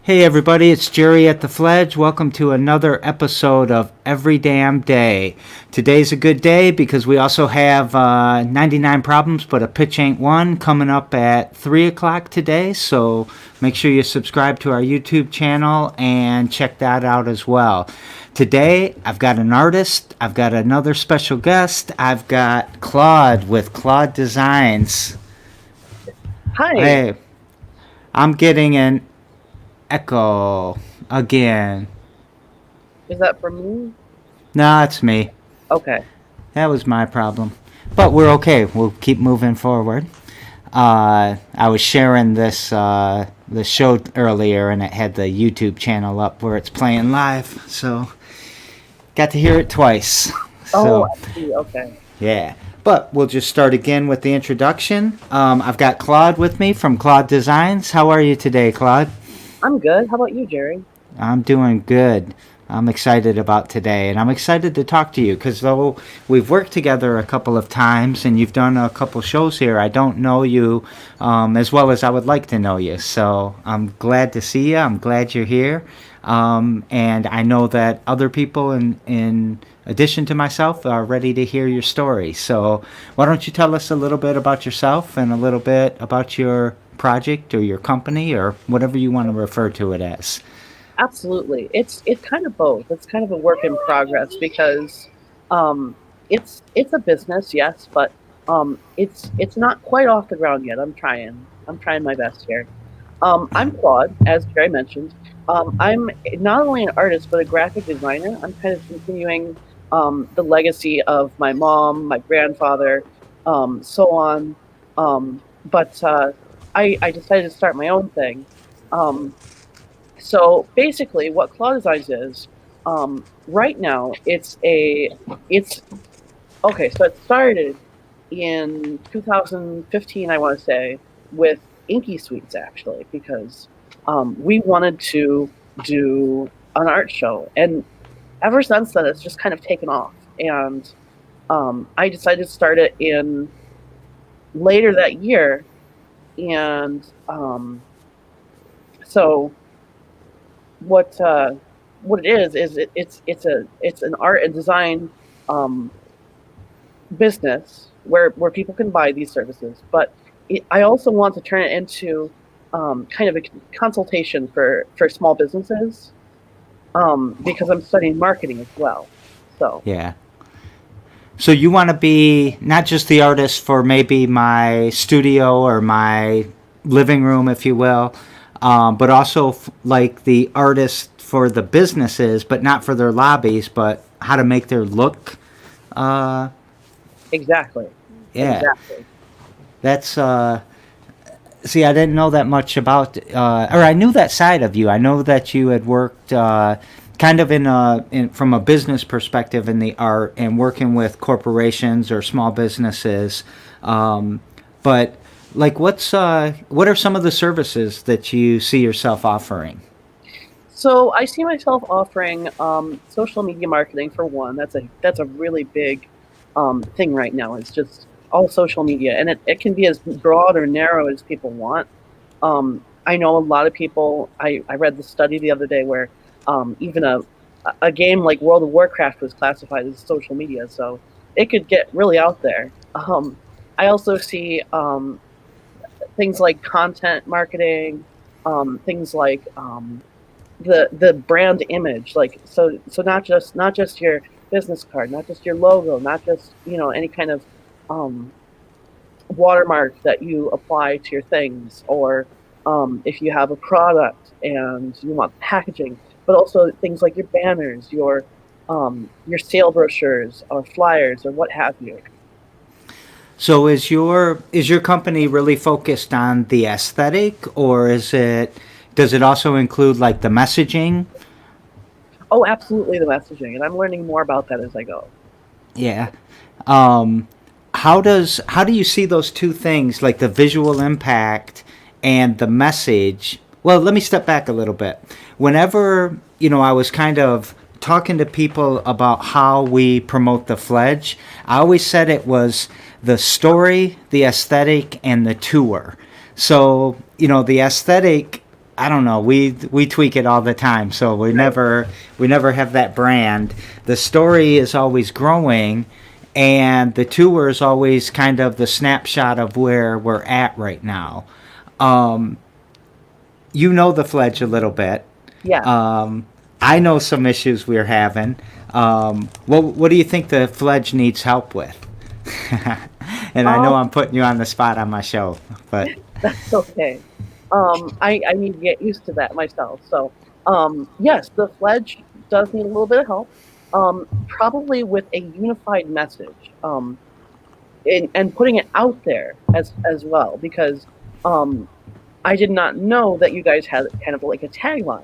Hey everybody, it's Jerry at the Fledge. Welcome to another episode of Every Damn Day. Today's a good day because we also have 99 Problems But a Pitch Ain't One coming up at 3 o'clock today. So make sure you subscribe to our YouTube channel and check that out as well. Today I've got an artist, I've got another special guest, I've got Claude with ClauDesigns. Hi, Hey, I'm getting an echo again. is that for me? No, it's me. Okay. That was my problem. But we're okay. We'll keep moving forward. I was sharing the show earlier, and it had the YouTube channel up where it's playing live. So got to hear it twice. Oh, So I see. Okay. yeah. But we'll just start again with the introduction. I've got Claude with me from ClauDesigns. How are you today, Claude? I'm good. How about you, Jerry? I'm doing good. I'm excited about today, and I'm excited to talk to you because though we've worked together a couple of times and you've done a couple shows here, I don't know you as well as I would like to know you. So I'm glad to see you. I'm glad you're here. And I know that other people, in addition to myself, are ready to hear your story. So why don't you tell us a little bit about yourself and a little bit about your project or your company or whatever you want to refer to it as. Absolutely. It's kind of both. It's kind of a work in progress because um it's a business, yes, but it's not quite off the ground yet. I'm trying my best here. I'm Claude, as Jerry mentioned. I'm not only an artist but a graphic designer. I'm kind of continuing the legacy of my mom, my grandfather, so on. But I decided to start my own thing. Um, so basically, what ClauDesigns is, right now, it's okay. So it started in 2015, I want to say, with Inky Sweets actually, because we wanted to do an art show, and ever since then, it's just kind of taken off. And I decided to start it in later that year, and so what what it is it's an art and design um, business where people can buy these services, but I also want to turn it into kind of a consultation for small businesses, because I'm studying marketing as well. So Yeah. So you want to be not just the artist for maybe my studio or my living room, if you will, but also like the artist for the businesses, but not for their lobbies, but how to make their look. Uh, exactly, yeah, exactly. that's see, I didn't know that much about, or I knew that side of you. I know that you had worked kind of from a business perspective in the art and working with corporations or small businesses. But like, what are some of the services that you see yourself offering? So I see myself offering social media marketing for one. That's a really big thing right now. It's just all social media, and it can be as broad or narrow as people want. I know a lot of people. I read the study the other day where even a game like World of Warcraft was classified as social media, so it could get really out there. I also see things like content marketing, things like the brand image, like so not just your business card, not just your logo, not just any kind of um, watermark that you apply to your things, or if you have a product and you want packaging, but also things like your banners, your sale brochures or flyers or what have you. So is your company really focused on the aesthetic, or does it also include like the messaging? Oh, absolutely, the messaging, and I'm learning more about that as I go. Yeah. Um, how do you see those two things, like the visual impact and the message? Well, let me step back a little bit. Whenever I was kind of talking to people about how we promote the Fledge, I always said it was the story, the aesthetic, and the tour. So the aesthetic I don't know. We tweak it all the time, so we never have that brand. The story is always growing, and the tour is always kind of the snapshot of where we're at right now. Um, you know the Fledge a little bit. Yeah. I know some issues we're having. What do you think the Fledge needs help with? And I know Um, I'm putting you on the spot on my show, but that's okay. I need to get used to that myself. So, yes, the Fledge does need a little bit of help. Probably with a unified message. And putting it out there as well, because um, I did not know that you guys had kind of like a tagline,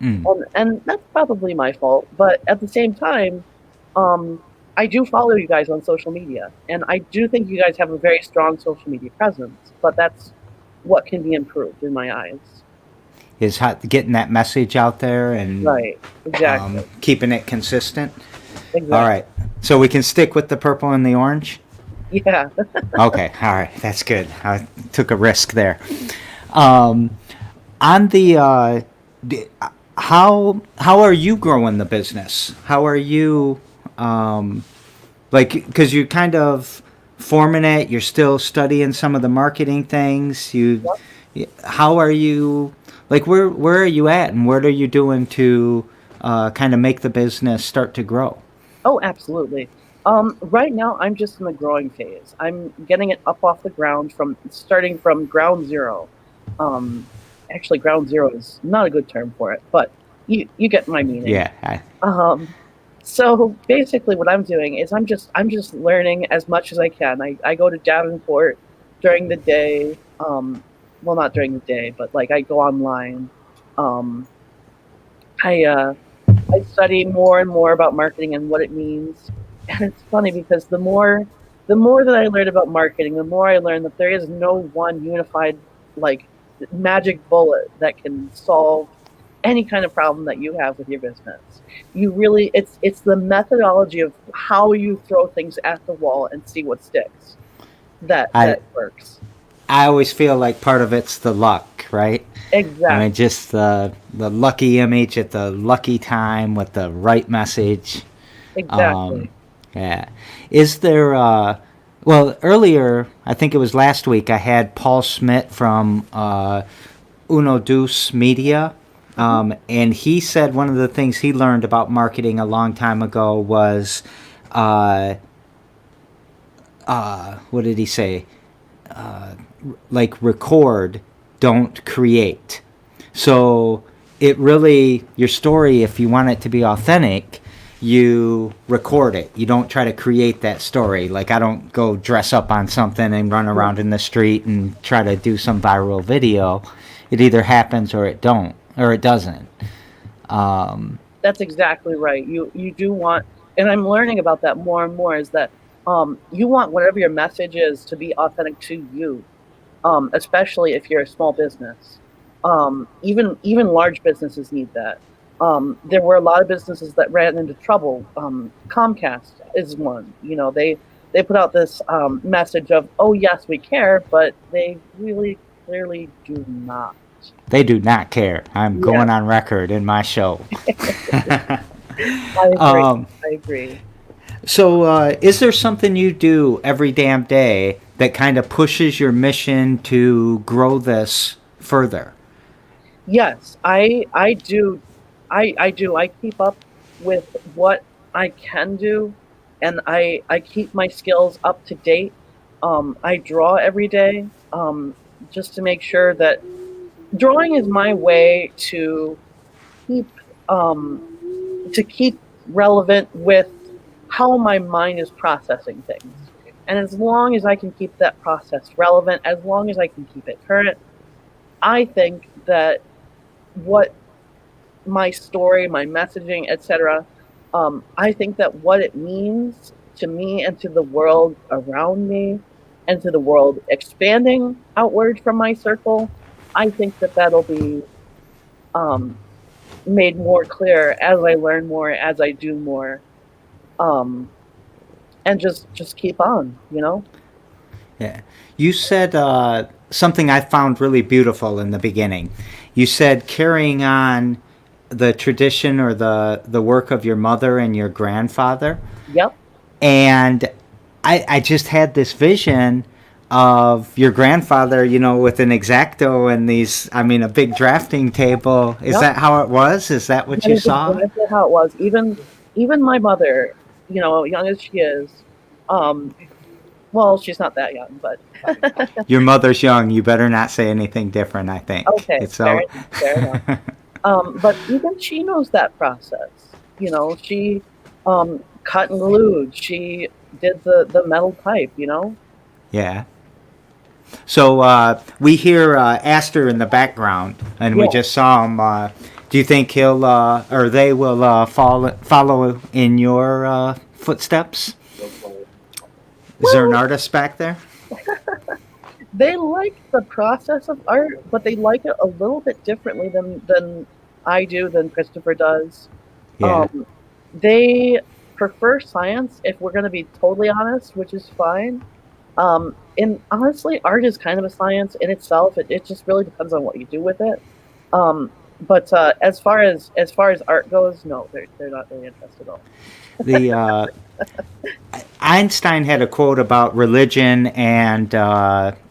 mm, and that's probably my fault. But at the same time, um, I do follow you guys on social media, and I do think you guys have a very strong social media presence. But that's what can be improved in my eyes. is getting that message out there and Right. Exactly. keeping it consistent. All Exactly. right, so we can stick with the purple and the orange. Yeah. Okay, all right, that's good. I took a risk there. Um, on the how are you growing the business? How are you like because you kind of forming it? You're still studying some of the marketing things. How are you like where are you at and what are you doing to kind of make the business start to grow? Oh, absolutely. Right now, I'm just in the growing phase. I'm getting it up off the ground from starting from ground zero. Um, Actually, ground zero is not a good term for it, but you get my meaning. Yeah, Um, so basically, what I'm doing is I'm just learning as much as I can. I go to Davenport during the day. Well, not during the day, but like I go online. Um, I study more and more about marketing and what it means. And it's funny because the more that I learn about marketing, the more I learn that there is no one unified like magic bullet that can solve any kind of problem that you have with your business. You really it's the methodology of how you throw things at the wall and see what sticks I that works. I always feel like part of it's the luck, right? I mean, Exactly. just the lucky image at the lucky time with the right message. Um, Exactly. yeah. Is there? Well, earlier, I think it was last week, I had Paul Schmidt from Uno Deuce Media, Hmm. and he said one of the things he learned about marketing a long time ago was, uh, what did he say? Like record, don't create. So it really, your story, if you want it to be authentic, you record it. You don't try to create that story. Like I don't go dress up on something and run around in the street and try to do some viral video. It either happens or it don't or it doesn't. Um, That's exactly right. You do want, and I'm learning about that more and more. Is that you want whatever your message is to be authentic to you, especially if you're a small business. Even large businesses need that. There were a lot of businesses that ran into trouble. Comcast is one. They put out this message of, "Oh yes, we care," but they really clearly do not. they do not care. I'm Yeah, going on record in my show. I agree. um, I agree. So, is there something you do every damn day that kind of pushes your mission to grow this further? Yes, I do. I do. I keep up with what I can do, and I keep my skills up to date. I draw every day, just to make sure that drawing is my way keep um, to keep relevant with how my mind is processing things. And as long as I can keep that process relevant, as long as I can keep it current, I think that what my story, my messaging, etc. I think that what it means to me and to the world around me, and to the world expanding outward from my circle, I think that that'll be um, made more clear as I learn more, as I do more, um, and just keep on. Yeah. You said something I found really beautiful in the beginning. You said carrying on the tradition or the work of your mother and your grandfather. Yep. And I just had this vision of your grandfather, with an X-Acto and a big drafting table. Is Yep. that how it was? Is that what That you is saw? exactly how it was. Even my mother, young as she is, um, well, she's not that young, but Your mother's young. You better not say anything different, I think. okay, It's so. fair enough. But even she knows that process. She cut and glued. She did the metal pipe. Yeah. So we hear Astor in the background, and we Yeah. just saw him. Do you think he'll or they will follow in your footsteps? Is there an artist back there? They like the process of art, but they like it a little bit differently than I do, than Christopher does. Yeah. They prefer science, if we're going to be totally honest, which is fine. And honestly, art is kind of a science in itself. It just really depends on what you do with it. But as far as art goes, no, they're not really interested at all. The Einstein had a quote about religion and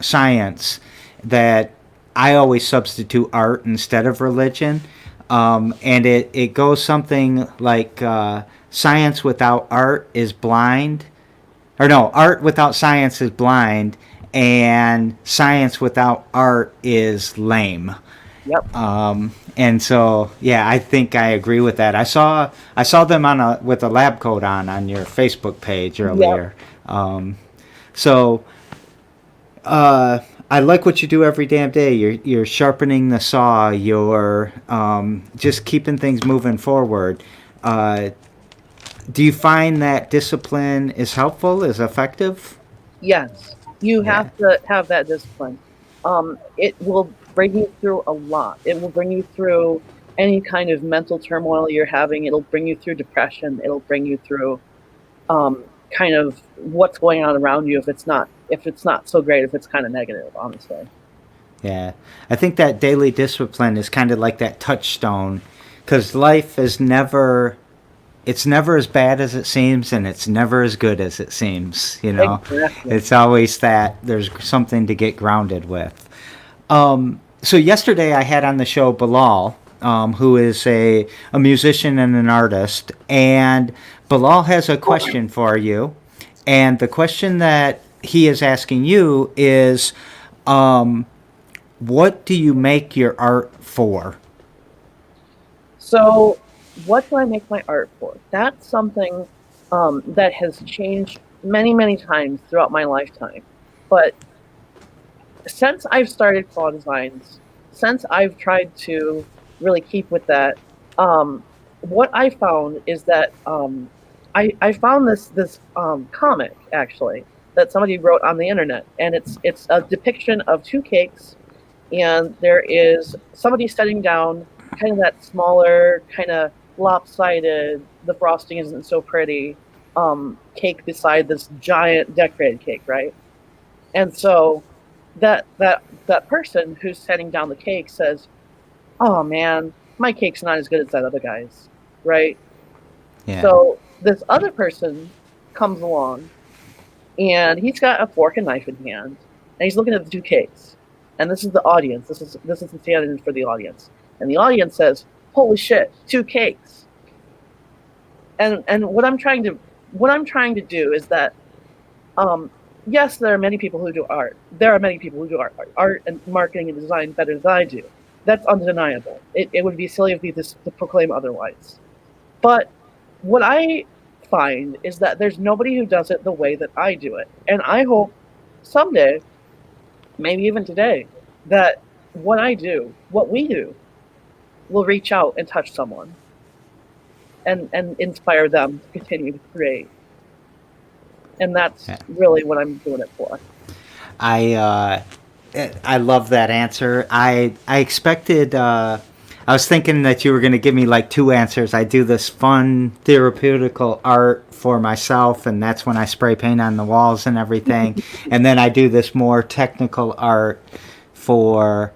science that I always substitute art instead of religion. And it goes something like science without art is blind. Or no, art without science is blind, and science without art is lame. Yep. And so, yeah, I think I agree with that. I saw them with a lab coat on your Facebook page earlier. Yep. So I like what you do every damn day. You're sharpening the saw. You're just keeping things moving forward. Do you find that discipline is helpful, is effective? Yes, you have to have that discipline. It will bring you through a lot. It will bring you through any kind of mental turmoil you're having. It'll bring you through depression. It'll bring you through kind of what's going on around you if it's not so great, if it's kind of negative, honestly. Yeah, I think that daily discipline is kind of like that touchstone, because life is never. It's never as bad as it seems, and it's never as good as it seems. Exactly. It's always that there's something to get grounded with. So yesterday I had on the show Bilal, who is a musician and an artist, and Bilal has a question for you, and the question that he is asking you is, what do you make your art for? So, what do I make my art for? That's something that has changed many, many times throughout my lifetime. But since I've started ClauDesigns, since I've tried to really keep with that, what I found is that I found this comic, actually, that somebody wrote on the internet, and it's a depiction of two cakes, and there is somebody setting down kind of that smaller, kind of lopsided, the frosting isn't so pretty cake beside this giant decorated cake, right? And so that person who's setting down the cake says, "Oh man, my cake's not as good as that other guy's," right? Yeah. So this other person comes along, and he's got a fork and knife in hand, and he's looking at the two cakes. And this is the audience. This is the stand-in for the audience. And the audience says, "Holy shit, two cakes!" And what I'm trying to do is that, yes, there are many people who do art. There are many people who do art and marketing and design better than I do. That's undeniable. It would be silly of me to proclaim otherwise. But what I find is that there's nobody who does it the way that I do it. And I hope someday, maybe even today, that what I do, what we do, will reach out and touch someone and inspire them to continue to create. And that's really what I'm doing it for. I love that answer. I expected. I was thinking that you were going to give me like two answers. I do this fun therapeutical art for myself, and that's when I spray paint on the walls and everything. And then I do this more technical art for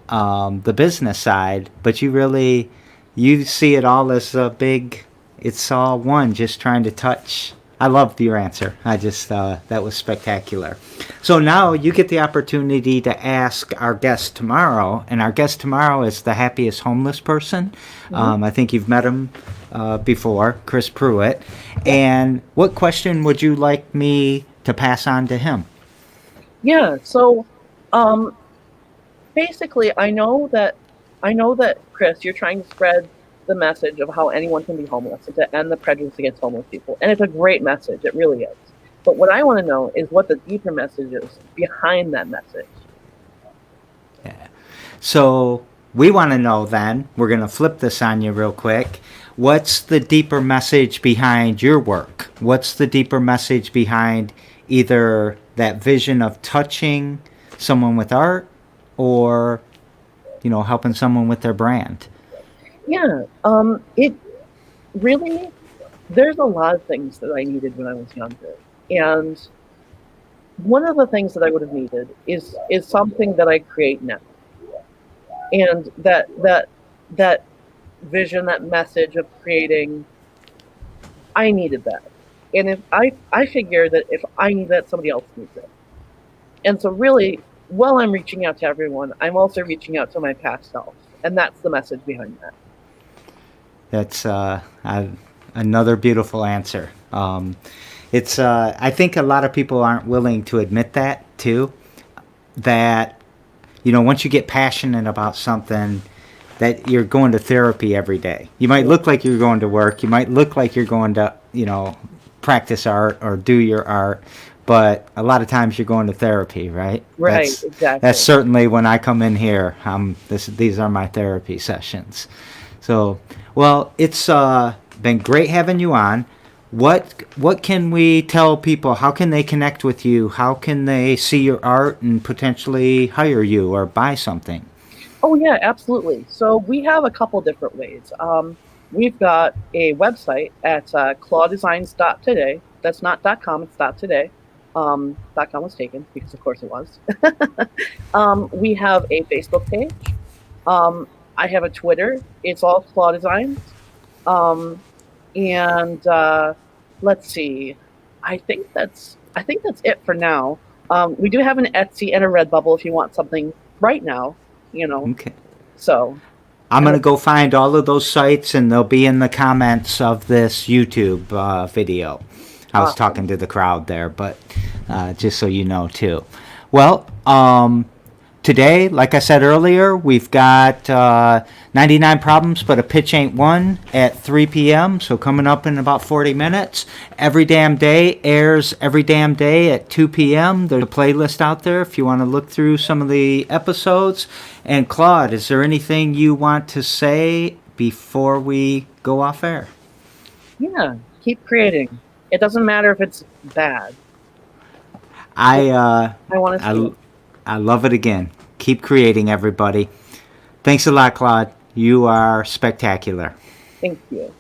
the business side, but you see it all as a big, it's all one, just trying to touch. I loved your answer. I just, that was spectacular. So now you get the opportunity to ask our guest tomorrow, and our guest tomorrow is the happiest homeless person. I think you've met him before, Chris Pruitt. And what question would you like me to pass on to him? Yeah. So, basically, I know that Chris, you're trying to spread the message of how anyone can be homeless and to end the prejudice against homeless people, and it's a great message. It really is. But what I want to know is what the deeper message is behind that message. Yeah. So we want to know then, we're going to flip this on you real quick. What's the deeper message behind your work? What's the deeper message behind either that vision of touching someone with art or, helping someone with their brand? Yeah. It really, there's a lot of things that I needed when I was younger. And one of the things that I would have needed is something that I create now. And that vision, that message of creating, I needed that. And if I figure that if I need that, somebody else needs it. And so really, while I'm reaching out to everyone, I'm also reaching out to my past self. And that's the message behind that. That's another beautiful answer. It's I think a lot of people aren't willing to admit that too. That once you get passionate about something, that you're going to therapy every day. You might look like you're going to work. You might look like you're going to practice art or do your art, but a lot of times you're going to therapy, right? Right, exactly. That's certainly when I come in here. These are my therapy sessions. So, well, it's been great having you on. What can we tell people? How can they connect with you? How can they see your art and potentially hire you or buy something? Oh, yeah, absolutely. So we have a couple different ways. We've got a website at ClauDesigns.today. That's not .com, it's .today. .com was taken because, of course, it was. We have a Facebook page. I have a Twitter. It's all ClauDesigns. And let's see. I think that's it for now. We do have an Etsy and a Redbubble if you want something right now. Okay. So I'm going to go find all of those sites, and they'll be in the comments of this YouTube video. I was talking to the crowd there, but just so you know, too. Well, today, like I said earlier, we've got 99 Problems, but a Pitch Ain't One at 3 p.m., so coming up in about 40 minutes. Every Damn Day airs every damn day at 2 p.m. There's a playlist out there if you want to look through some of the episodes. And Claude, is there anything you want to say before we go off air? Yeah, keep creating. It doesn't matter if it's bad. I want to see. I love it again. Keep creating, everybody. Thanks a lot, Claude. You are spectacular. Thank you.